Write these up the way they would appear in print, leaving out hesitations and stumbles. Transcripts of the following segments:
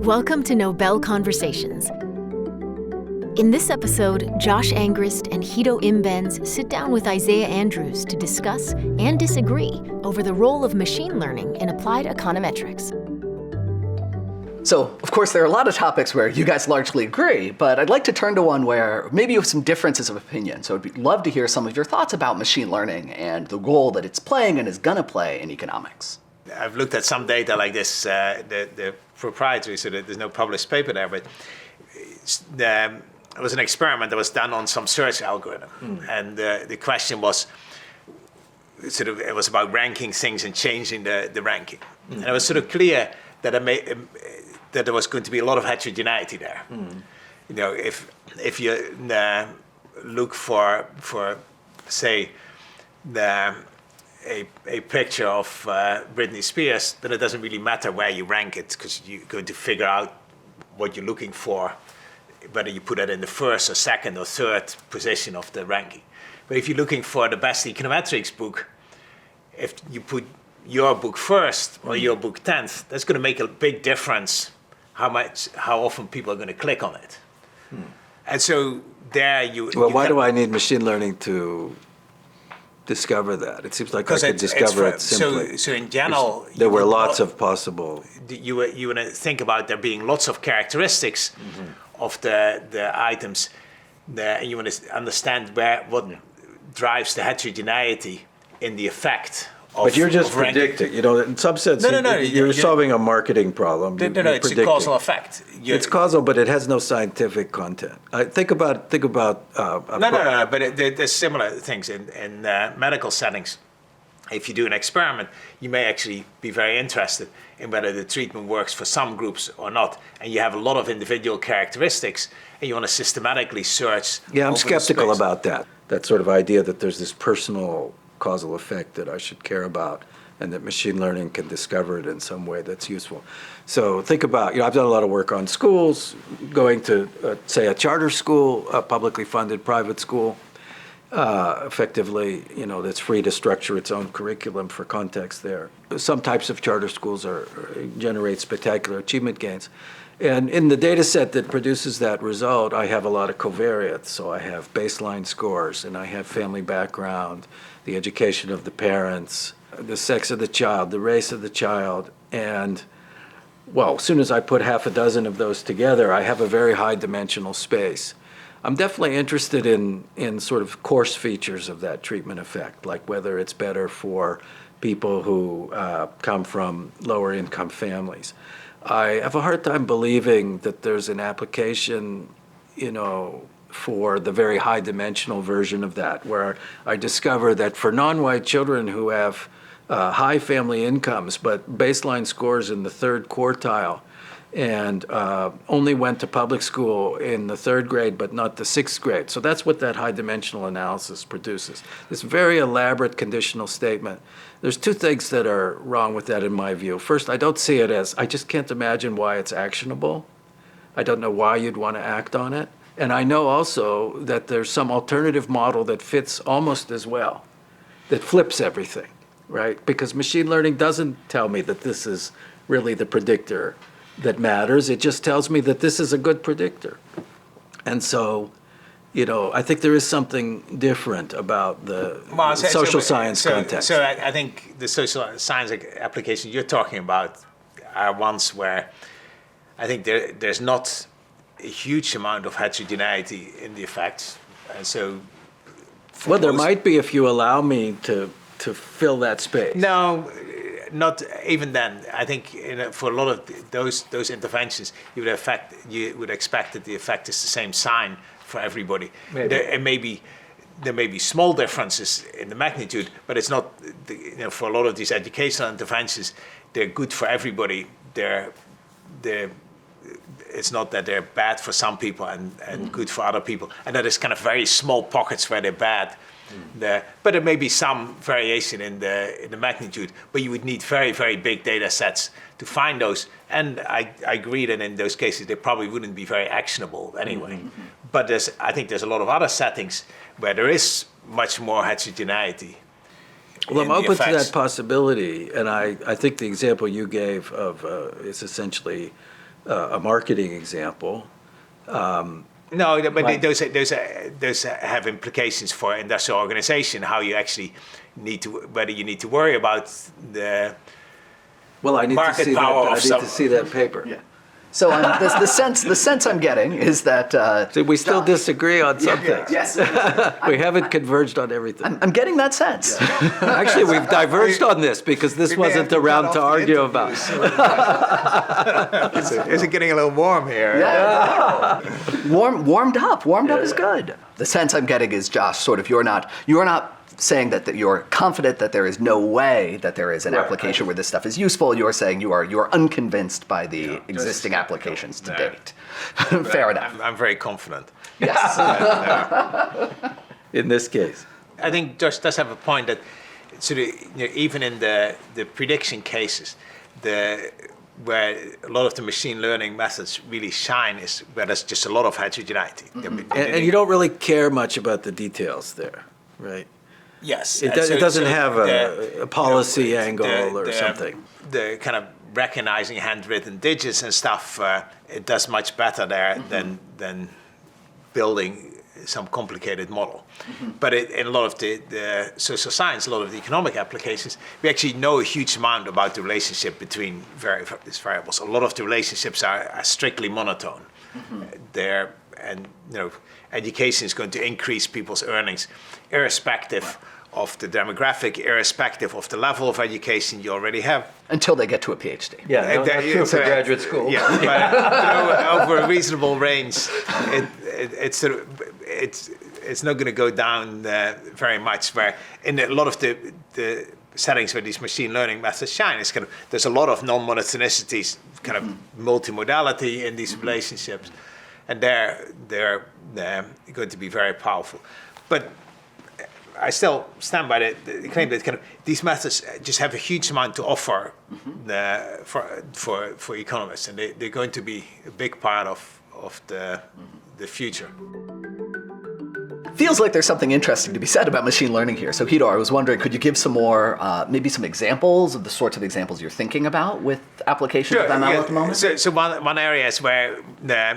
Welcome to Nobel Conversations. In this episode, Josh Angrist and Guido Imbens sit down with Isaiah Andrews to discuss and disagree over the role of machine learning in applied econometrics. So, of course, there are a lot of topics where you guys largely agree, but I'd like to turn to one where maybe you have some differences of opinion. So I'd love to hear some of your thoughts about machine learning and the role that it's playing and is going to play in economics. I've looked at some data like this, the proprietary, so that there's no published paper there, but it was an experiment that was done on some search algorithm. And the question was, it was about ranking things and changing the ranking. And it was sort of clear that that there was going to be a lot of heterogeneity there. You know, if you look for say, a picture of Britney Spears, then it doesn't really matter where you rank it, because you're going to figure out what you're looking for, whether you put it in the first or second or third position of the ranking. But if you're looking for the best econometrics book, if you put your book first or your book 10th, that's going to make a big difference how often people are going to click on it. And so there you... Well, why do I need machine learning to discover that? It seems like I could discover it simply. So in general... There were lots of possible... You want to think about there being lots of characteristics of the items, and you want to understand what drives the heterogeneity in the effect. But you're just predicting, in some sense, you're solving a marketing problem. It's a causal effect. It's causal, but it has no scientific content. Think about. But there's similar things in medical settings. If you do an experiment, you may actually be very interested in whether the treatment works for some groups or not. And you have a lot of individual characteristics, and you want to systematically search. Yeah, I'm skeptical about that. That sort of idea that there's this personal causal effect that I should care about, and that machine learning can discover it in some way that's useful. So think about, I've done a lot of work on schools, going to, say, a charter school, a publicly funded private school, effectively, that's free to structure its own curriculum for context there. Some types of charter schools generate spectacular achievement gains. And in the data set that produces that result, I have a lot of covariates. So I have baseline scores, and I have family background, the education of the parents, the sex of the child, the race of the child. And, well, as soon as I put half a dozen of those together, I have a very high dimensional space. I'm definitely interested in sort of coarse features of that treatment effect, like whether it's better for people who come from lower income families. I have a hard time believing that there's an application, for the very high dimensional version of that, where I discover that for non-white children who have high family incomes, but baseline scores in the third quartile, and only went to public school in the third grade, but not the sixth grade. So that's what that high dimensional analysis produces. This very elaborate conditional statement. There's two things that are wrong with that in my view. First, I don't see it as, I just can't imagine why it's actionable. I don't know why you'd want to act on it. And I know also that there's some alternative model that fits almost as well, that flips everything, right? Because machine learning doesn't tell me that this is really the predictor that matters. It just tells me that this is a good predictor. And so, I think there is something different about the social science context. So I think the social science applications you're talking about are ones where I think there's not a huge amount of heterogeneity in the effects. And so... Well, there might be if you allow me to fill that space. No, not even then. I think for a lot of those interventions, you would expect that the effect is the same sign for everybody. Maybe. There may be small differences in the magnitude, but it's not. For a lot of these educational interventions, they're good for everybody. It's not that they're bad for some people and good for other people, and that is kind of very small pockets where they're bad. But there may be some variation in the magnitude, but you would need very, very big data sets to find those. And I agree that in those cases, they probably wouldn't be very actionable anyway. But I think there's a lot of other settings where there is much more heterogeneity. Well, I'm open to that possibility, and I think the example you gave of is essentially a marketing example. No, but Right. those have implications for industrial organization. How you actually whether you need to worry about the Well, I need market to see power that. I of need some- to see that paper. Yeah. So the sense I'm getting is that So we still Josh- disagree on some things. Yes, We haven't converged on everything. I'm getting that sense. Actually, we've diverged on this because this We may wasn't have the round cut to off the argue about. Is it getting a little warm here? Yeah. Warmed up. Warmed up is good. The sense I'm getting is, Josh, sort of you're not saying that you're confident that there is no way that there is an Right. application where this stuff is useful. You're saying you are unconvinced by the existing applications to Yeah. date. Fair enough. I'm very confident. Yes. In this case. I think Josh does have a point that even in the prediction cases, where a lot of the machine learning methods really shine is where there's just a lot of heterogeneity. And you don't really care much about the details there, right? Yes. It doesn't have a policy angle or something. The kind of recognizing handwritten digits and stuff, it does much better there than building some complicated model. But in a lot of the social science, a lot of the economic applications, we actually know a huge amount about the relationship between these variables. A lot of the relationships are strictly monotone. Education is going to increase people's earnings irrespective of the demographic, irrespective of the level of education you already have. Until they get to a PhD. Yeah, no, that's true for graduate school. Yeah, but over a reasonable range, it's not going to go down very much. Where in a lot of the settings where these machine learning methods shine, it's there's a lot of non-monotonicities, kind of multimodality in these relationships, and they're going to be very powerful. But I still stand by the claim that these methods just have a huge amount to offer for economists, and they're going to be a big part of the future. Feels like there's something interesting to be said about machine learning here. So Guido, I was wondering, could you give some more, maybe some examples of the sorts of examples you're thinking about with applications of ML at the moment? So one area is where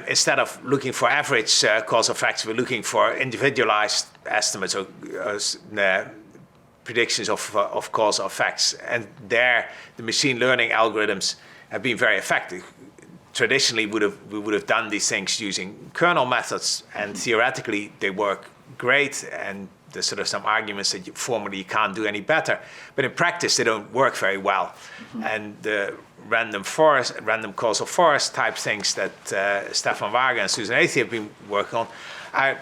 instead of looking for average causal effects, we're looking for individualized estimates or predictions of causal effects. And there, the machine learning algorithms have been very effective. Traditionally, we would have done these things using kernel methods, and theoretically they work great, and there's sort of some arguments that formally you can't do any better, but in practice they don't work very well. And the random causal forest type things that Stefan Wager and Susan Athey have been working on are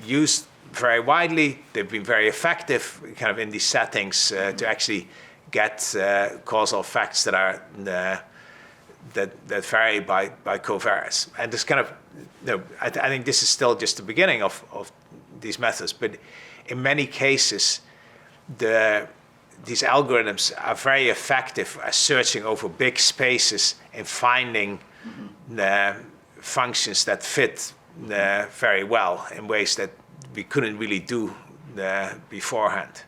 used very widely. They've been very effective kind of in these settings to actually get causal effects that are that vary by covariance. And this kind of, I think this is still just the beginning of these methods, but in many cases, these algorithms are very effective at searching over big spaces and finding the functions that fit very well in ways that we couldn't really do beforehand.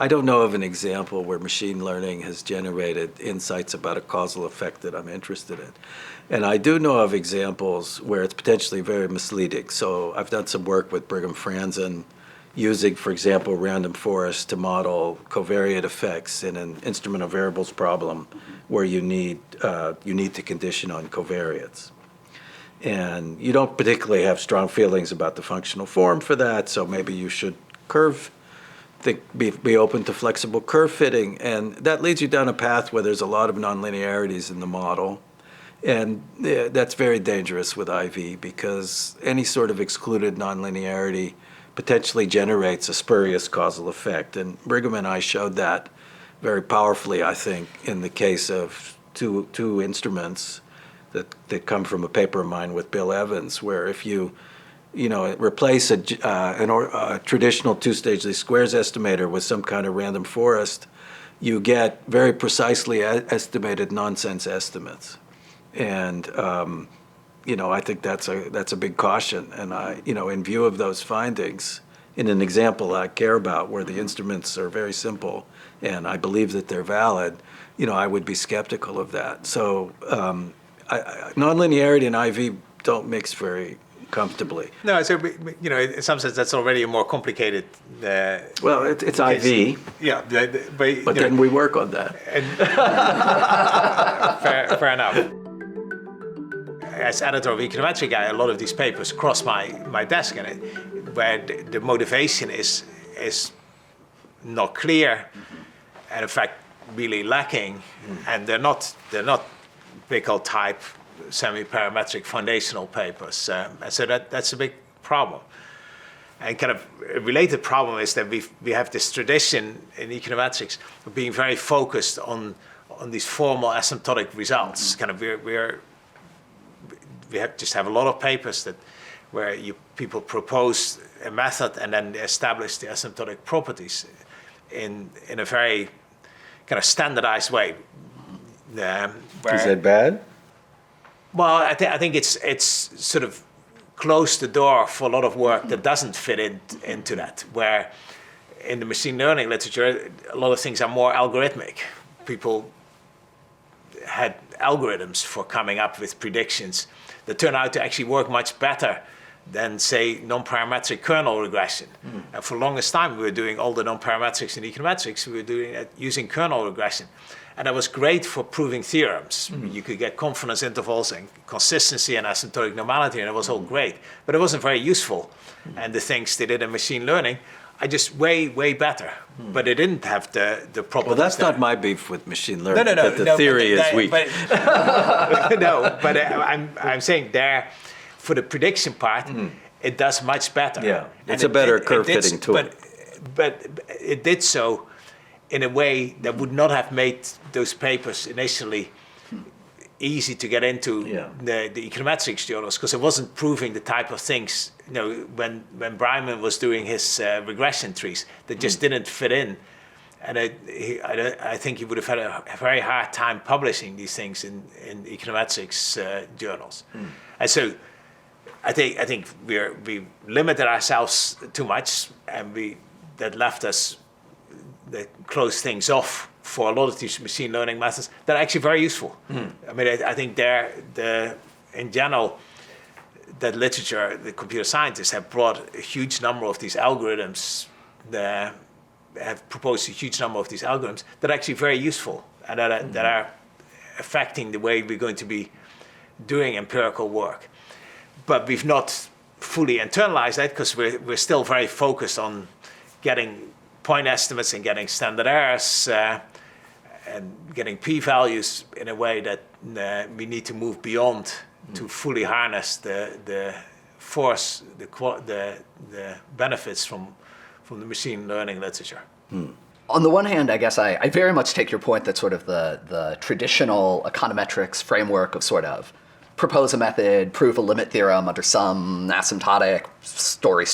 I don't know of an example where machine learning has generated insights about a causal effect that I'm interested in. And I do know of examples where it's potentially very misleading. So I've done some work with Brigham Franzen using, for example, random forests to model covariate effects in an instrument of variables problem where you need to condition on covariates. And you don't particularly have strong feelings about the functional form for that, so maybe you should be open to flexible curve fitting, and that leads you down a path where there's a lot of nonlinearities in the model, and that's very dangerous with IV because any sort of excluded nonlinearity potentially generates a spurious causal effect, and Brigham and I showed that very powerfully, I think, in the case of two instruments that come from a paper of mine with Bill Evans, where if you replace a traditional two-stage least squares estimator with some kind of random forest, you get very precisely estimated nonsense estimates. And, I think that's a big caution. And in view of those findings, in an example I care about where the instruments are very simple and I believe that they're valid, I would be skeptical of that. So nonlinearity and IV don't mix very comfortably. No, so in some sense that's already a more complicated. Well, it's case. IV. Yeah, But then we work on that. Fair enough. As editor of Econometrics, a lot of these papers cross my desk, where the motivation is not clear, and in fact really lacking, and they're not Bickel type semi-parametric foundational papers, and so that's a big problem. And kind of a related problem is that we have this tradition in econometrics of being very focused on these formal asymptotic results. Kind of we have a lot of papers where people propose a method and then establish the asymptotic properties in a very kind of standardized way. Is that bad? Well, I think it's sort of closed the door for a lot of work that doesn't fit into that, where in the machine learning literature, a lot of things are more algorithmic. People had algorithms for coming up with predictions that turn out to actually work much better than, say, non-parametric kernel regression. And for the longest time, we were doing all the non-parametrics in econometrics, we were doing it using kernel regression. And that was great for proving theorems. You could get confidence intervals and consistency and asymptotic normality, and it was all great. But it wasn't very useful. And the things they did in machine learning are just way, way better. But it didn't have the properties. Well, that's not my beef with machine learning. No, that the theory is weak. I'm saying there, for the prediction part, it does much better. Yeah, it's a better curve-fitting tool. But it did so in a way that would not have made those papers initially easy to get into the econometrics journals, because it wasn't proving the type of things, when Bryman was doing his regression trees, that just didn't fit in. And I think he would have had a very hard time publishing these things in econometrics journals. And so I think we limited ourselves too much, and that left us, that closed things off for a lot of these machine learning methods that are actually very useful. I mean, I think in general, that literature, the computer scientists have brought a huge number of these algorithms, have proposed a huge number of these algorithms that are actually very useful and that are affecting the way we're going to be doing empirical work. But we've not fully internalized that, because we're still very focused on getting point estimates and getting standard errors and getting p-values in a way that we need to move beyond to fully harness the force, the benefits from the machine learning literature. On the one hand, I guess I very much take your point that sort of the traditional econometrics framework of sort of propose a method, prove a limit theorem under some asymptotic story,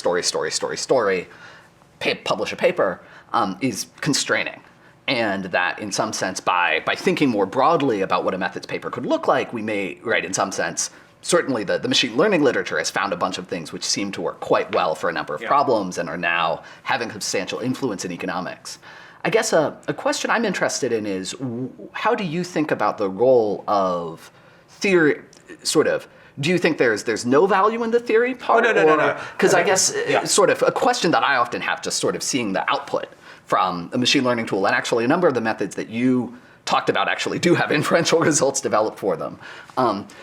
publish a paper, is constraining. And that in some sense, by thinking more broadly about what a methods paper could look like, we may, right, in some sense, certainly the machine learning literature has found a bunch of things which seem to work quite well for a number of problems and are now having substantial influence in economics. I guess a question I'm interested in is, how do you think about the role of theory, sort of, do you think there's no value in the theory part? No. Because I guess sort of a question that I often have, just sort of seeing the output from a machine learning tool, and actually a number of the methods that you talked about actually do have inferential results developed for them.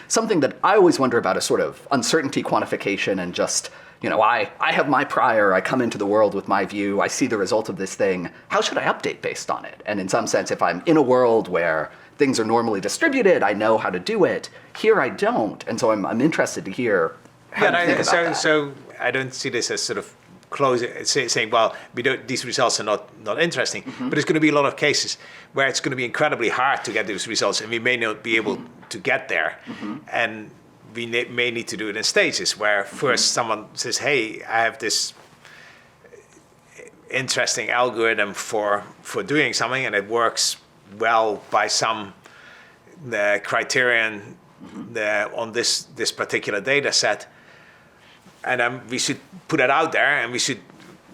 Something that I always wonder about is sort of uncertainty quantification and just, I have my prior, I come into the world with my view, I see the result of this thing, how should I update based on it? And in some sense, if I'm in a world where things are normally distributed, I know how to do it, here I don't. And so I'm interested to hear how you think about that. So I don't see this as sort of saying, well, these results are not interesting, but there's going to be a lot of cases where it's going to be incredibly hard to get those results, and we may not be able to get there. And we may need to do it in stages, where first someone says, hey, I have this interesting algorithm for doing something, and it works well by some criterion on this particular data set. And we should put it out there, and we should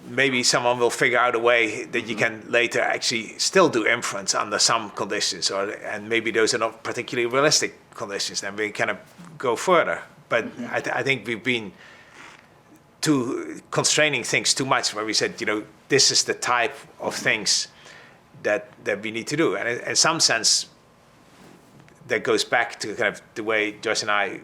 maybe someone will figure out a way that you can later actually still do inference under some conditions, and maybe those are not particularly realistic conditions. Then we kind of go further. But I think we've been constraining things too much, where we said, this is the type of things that we need to do. And in some sense, that goes back to kind of the way Josh and I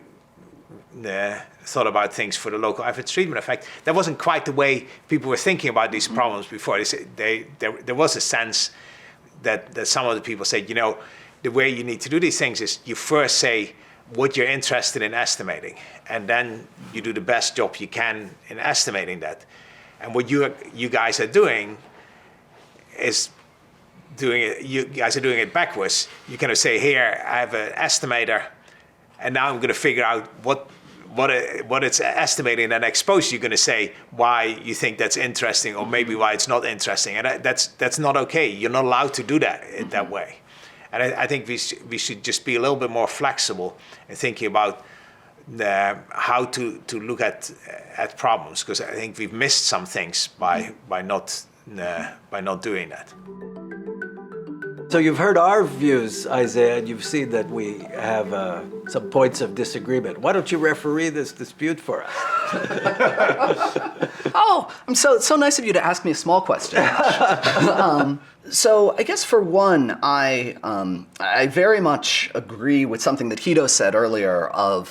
thought about things for the local average treatment effect. That wasn't quite the way people were thinking about these problems before. There was a sense that some of the people said, the way you need to do these things is you first say what you're interested in estimating, and then you do the best job you can in estimating that. And what you guys are doing is you guys are doing it backwards. You kind of say, here, I have an estimator, and now I'm going to figure out what it's estimating, and expose you're going to say why you think that's interesting, or maybe why it's not interesting. And that's not okay. You're not allowed to do that way. And I think we should just be a little bit more flexible in thinking about how to look at problems, because I think we've missed some things by not doing that. So you've heard our views, Isaiah, and you've seen that we have some points of disagreement. Why don't you referee this dispute for us? Oh, so nice of you to ask me a small question. So I guess for one, I very much agree with something that Guido said earlier of.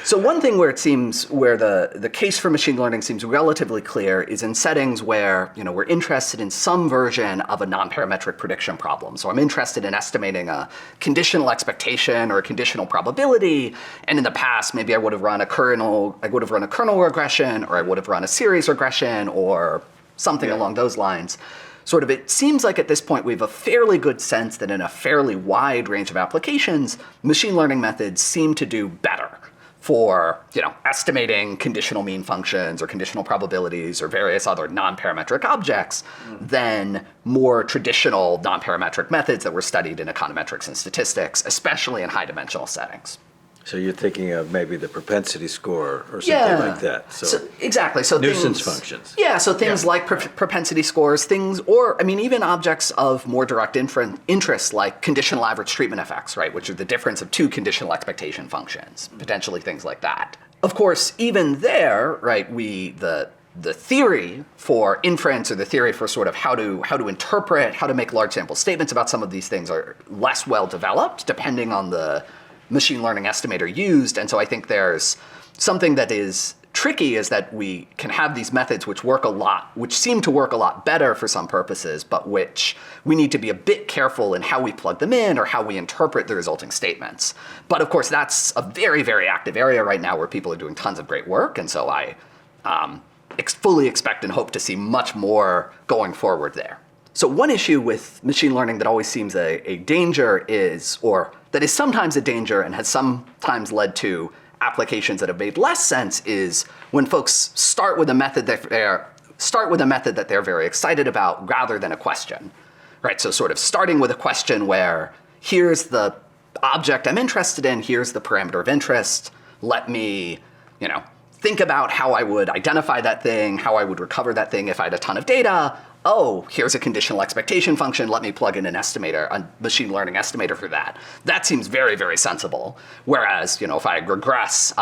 So one thing where the case for machine learning seems relatively clear is in settings where we're interested in some version of a non-parametric prediction problem. So I'm interested in estimating a conditional expectation or a conditional probability, and in the past maybe I would have run a kernel regression, or I would have run a series regression, or something along those lines. Sort of, it seems like at this point we have a fairly good sense that in a fairly wide range of applications, machine learning methods seem to do better for estimating conditional mean functions or conditional probabilities or various other non-parametric objects than more traditional non-parametric methods that were studied in econometrics and statistics, especially in high-dimensional settings. So you're thinking of maybe the propensity score or something like that. So exactly. So nuisance functions. Yeah. So things like propensity scores, even objects of more direct interest, like conditional average treatment effects, right, which are the difference of two conditional expectation functions, potentially things like that. Of course, even there, right, the theory for inference, or the theory for sort of how to interpret, how to make large sample statements about some of these things are less well developed, depending on the machine learning estimator used. And so I think there's something that is tricky, is that we can have these methods which seem to work a lot better for some purposes, but which we need to be a bit careful in how we plug them in or how we interpret the resulting statements. But of course, that's a very, very active area right now where people are doing tons of great work. And so I fully expect and hope to see much more going forward there. So one issue with machine learning that always seems a danger is, or that is sometimes a danger and has sometimes led to applications that have made less sense, is when folks start with a method that they're very excited about rather than a question, right? So sort of starting with a question where here's the object I'm interested in, here's the parameter of interest, let me, think about how I would identify that thing, how I would recover that thing if I had a ton of data. Oh, here's a conditional expectation function. Let me plug in a machine learning estimator for that. That seems very, very sensible. Whereas, if I regress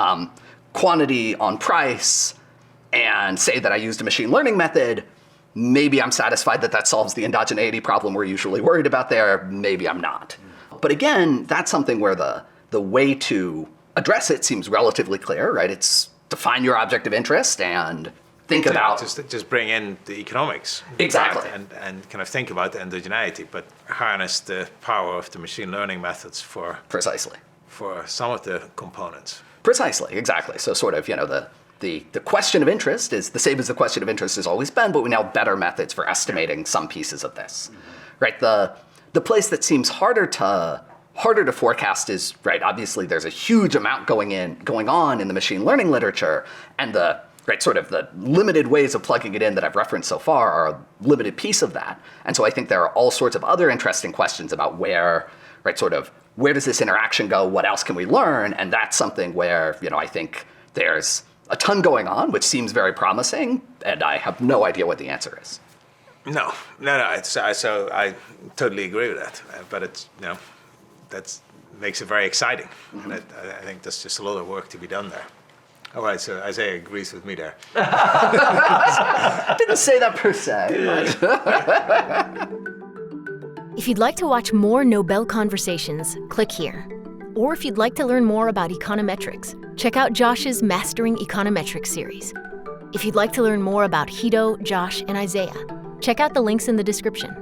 quantity on price and say that I used a machine learning method, maybe I'm satisfied that solves the endogeneity problem we're usually worried about there. Maybe I'm not. But again, that's something where the way to address it seems relatively clear, right? It's define your object of interest and think about just bring in the economics, exactly, and kind of think about the endogeneity, but harness the power of the machine learning methods for some of the components. Precisely, exactly. So sort of the question of interest is the same as the question of interest has always been, but we now have better methods for estimating some pieces of this, right? The place that seems harder to forecast is, right, obviously there's a huge amount going on in the machine learning literature, and the limited ways of plugging it in that I've referenced so far are a limited piece of that. And so I think there are all sorts of other interesting questions about where does this interaction go? What else can we learn? And that's something where, I think there's a ton going on, which seems very promising, and I have no idea what the answer is. No. So I totally agree with that. But it's, that makes it very exciting. And I think there's just a lot of work to be done there. All right, so Isaiah agrees with me there. I didn't say that per se. If you'd like to watch more Nobel conversations, click here. Or if you'd like to learn more about econometrics, check out Josh's Mastering Econometrics series. If you'd like to learn more about Guido, Josh, and Isaiah, check out the links in the description.